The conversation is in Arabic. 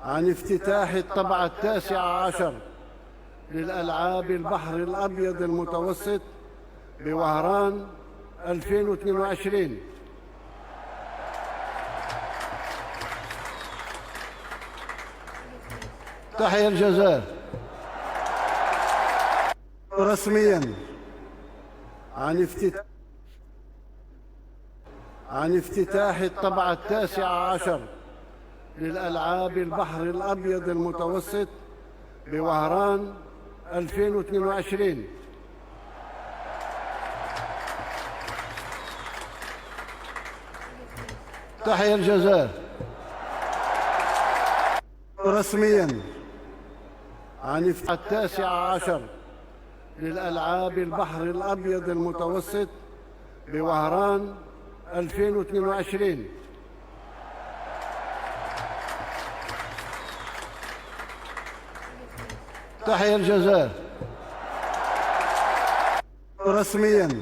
عن افتتاح الطبعة 19 للألعاب البحر الأبيض المتوسط بوهران 2022. تحيا الجزائر. رسميا عن افتتاح الطبعة 19 للألعاب البحر الأبيض المتوسط بوهران 2022. تحيا الجزائر. رسميا عن افتتاح 19 للألعاب البحر الأبيض المتوسط بوهران 2022. تحيا الجزائر. رسميا